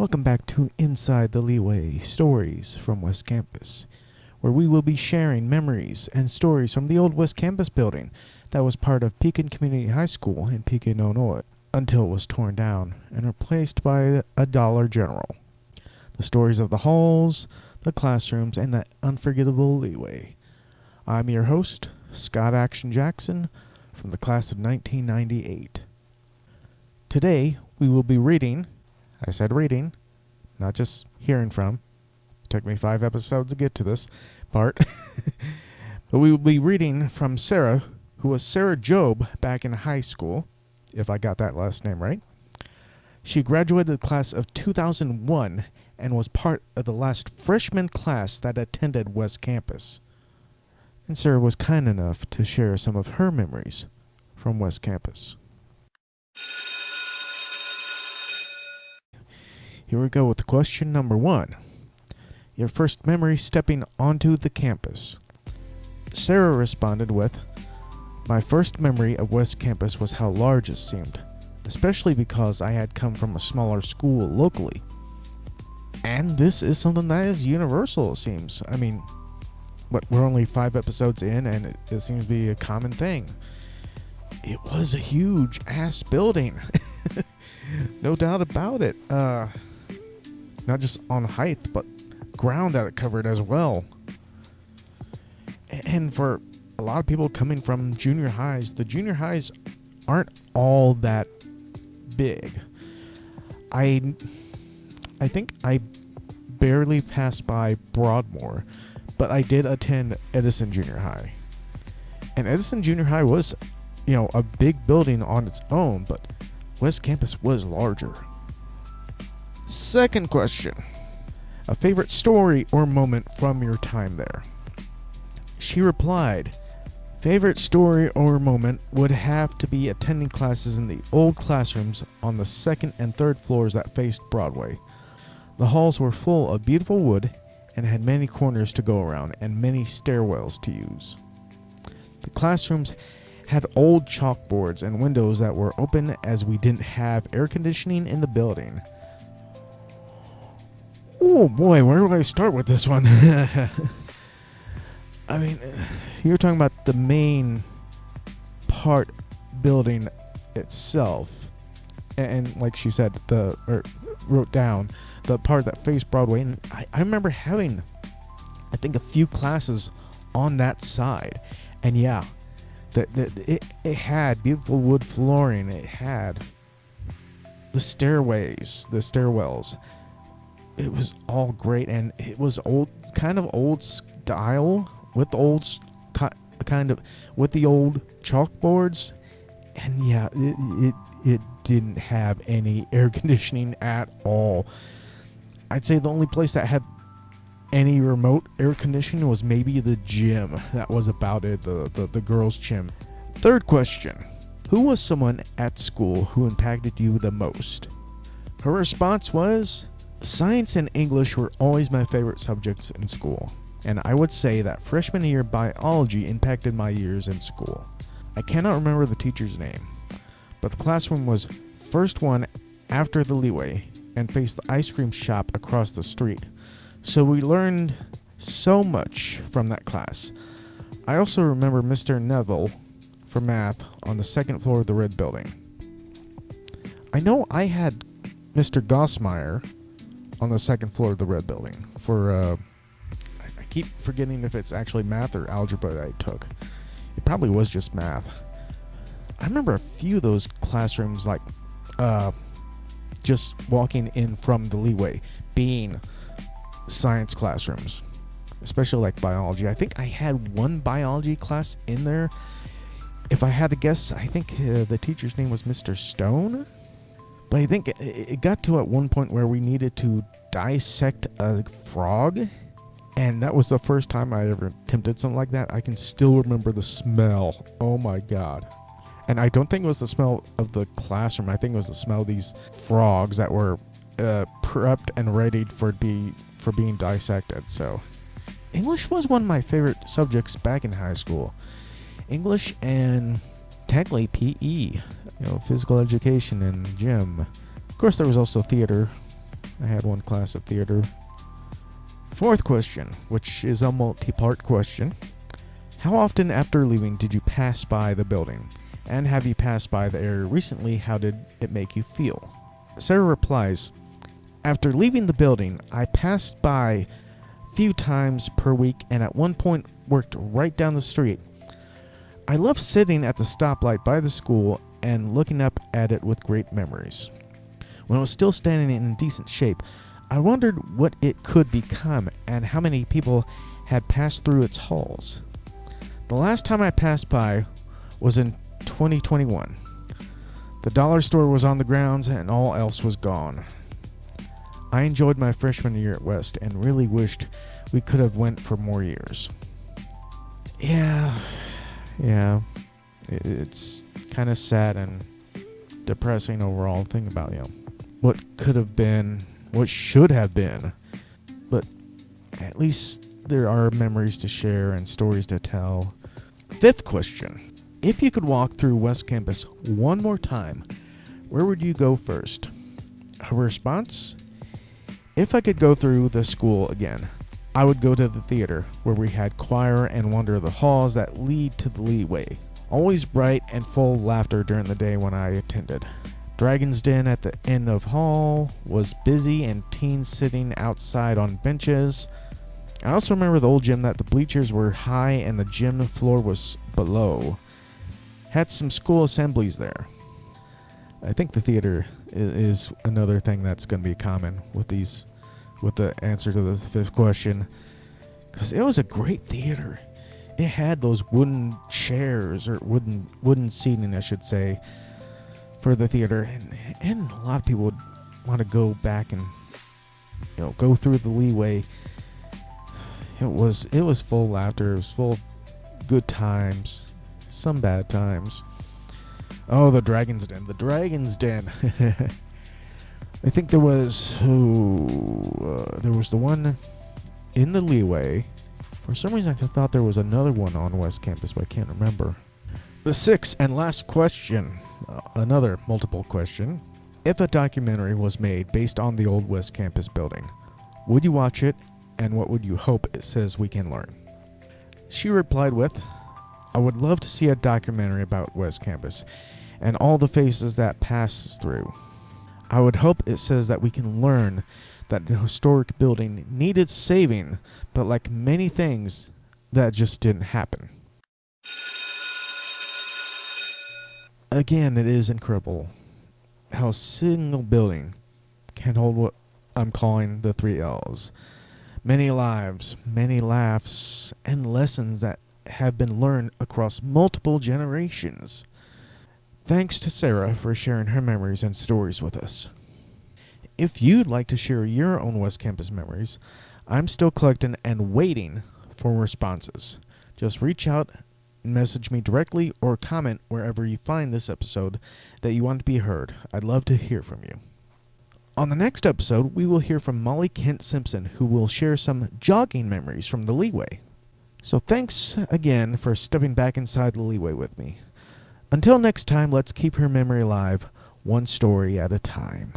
Welcome back to Inside the Leeway, stories from West Campus, where we will be sharing memories and stories from the old West Campus building that was part of Pekin Community High School in Pekin, Illinois, until it was torn down and replaced by a Dollar General. The stories of the halls, the classrooms, and the unforgettable leeway. I'm your host, Scott Action Jackson, from the class of 1998. Today, we will be reading. I said reading, not just hearing from. It took me 5 episodes to get to this part. But we will be reading from Sara, who was Sara Jobe back in high school, if I got that last name right. She graduated the class of 2001 and was part of the last freshman class that attended West Campus. And Sara was kind enough to share some of her memories from West Campus. Here we go with question number 1. Your first memory stepping onto the campus. Sara responded with, "My first memory of West Campus was how large it seemed, especially because I had come from a smaller school locally." And this is something that is universal, it seems. I mean, we're only 5 episodes in, and it seems to be a common thing. It was a huge ass building. No doubt about it. Not just on height, but ground that it covered as well. And for a lot of people coming from junior highs, the junior highs aren't all that big. I think I barely passed by Broadmoor, but I did attend Edison Junior High. And Edison Junior High was, a big building on its own, but West Campus was larger. Second question. A favorite story or moment from your time there? She replied, favorite story or moment would have to be attending classes in the old classrooms on the 2nd and 3rd floors that faced Broadway. The halls were full of beautiful wood and had many corners to go around and many stairwells to use. The classrooms had old chalkboards and windows that were open as we didn't have air conditioning in the building. Oh boy, where do I start with this one? I mean, you're talking about the main part building itself. And like she said, wrote down the part that faced Broadway. And I remember having, I think, a few classes on that side. And yeah, it had beautiful wood flooring. It had the stairwells. It was all great, and it was kind of old style with the old chalkboards, and yeah, it didn't have any air conditioning at all. I'd say the only place that had any remote air conditioning was maybe the gym. That was about it, the girls' gym. Third question. Who was someone at school who impacted you the most? Her response was, science and English were always my favorite subjects in school, and I would say that freshman year biology impacted my years in school. I cannot remember the teacher's name, but the classroom was first one after the leeway and faced the ice cream shop across the street, so we learned so much from that class. I also remember Mr. Neville for math on the 2nd floor of the red building. I know I had Mr. Gossmeyer on the 2nd floor of the red building for, I keep forgetting if it's actually math or algebra that I took. It probably was just math. I remember a few of those classrooms, like, just walking in from the leeway, being science classrooms, especially like biology. I think I had one biology class in there. If I had to guess, I think the teacher's name was Mr. Stone. But I think it got to at one point where we needed to dissect a frog, and that was the first time I ever attempted something like that. I can still remember the smell. Oh my god. And I don't think it was the smell of the classroom. I think it was the smell of these frogs that were prepped and readied for being dissected. So English was one of my favorite subjects back in high school. English and technically PE, physical education and gym. Of course, there was also theater I had one class of theater. Fourth question, which is a multi-part question. How often after leaving did you pass by the building? And have you passed by the area recently? How did it make you feel? Sarah replies, after leaving the building, I passed by a few times per week and at one point worked right down the street. I love sitting at the stoplight by the school and looking up at it with great memories. When it was still standing in decent shape, I wondered what it could become and how many people had passed through its halls. The last time I passed by was in 2021. The dollar store was on the grounds and all else was gone. I enjoyed my freshman year at West and really wished we could have went for more years. Yeah, it's kind of sad and depressing overall. Think about, what could have been, what should have been. But at least there are memories to share and stories to tell. Fifth question. If you could walk through West Campus one more time, where would you go first? Her response? If I could go through the school again, I would go to the theater where we had choir and wander the halls that lead to the Leeway. Always bright and full of laughter during the day when I attended. Dragon's Den at the end of hall was busy and teens sitting outside on benches. I also remember the old gym that the bleachers were high and the gym floor was below. Had some school assemblies there. I think the theater is another thing that's going to be common with the answer to the fifth question, because it was a great theater. It had those wooden chairs, or wooden seating, I should say, for the theater, and a lot of people would want to go back and go through the Leeway. It was full of laughter. It was full of good times, some bad times. Oh, the Dragon's Den. The Dragon's Den. I think there was the one in the Leeway. For some reason, I thought there was another one on West Campus, but I can't remember. The sixth and last question, another multiple question. If a documentary was made based on the old West Campus building, would you watch it, and what would you hope it says we can learn? She replied with, I would love to see a documentary about West Campus and all the phases that passes through. I would hope it says that we can learn that the historic building needed saving, but like many things, that just didn't happen. Again, it is incredible how a single building can hold what I'm calling the 3 L's. Many lives, many laughs, and lessons that have been learned across multiple generations. Thanks to Sarah for sharing her memories and stories with us. If you'd like to share your own West Campus memories, I'm still collecting and waiting for responses. Just reach out and message me directly or comment wherever you find this episode that you want to be heard. I'd love to hear from you. On the next episode, we will hear from Molly Kent Simpson, who will share some jogging memories from the Leeway. So thanks again for stepping back inside the Leeway with me. Until next time, let's keep her memory alive, one story at a time.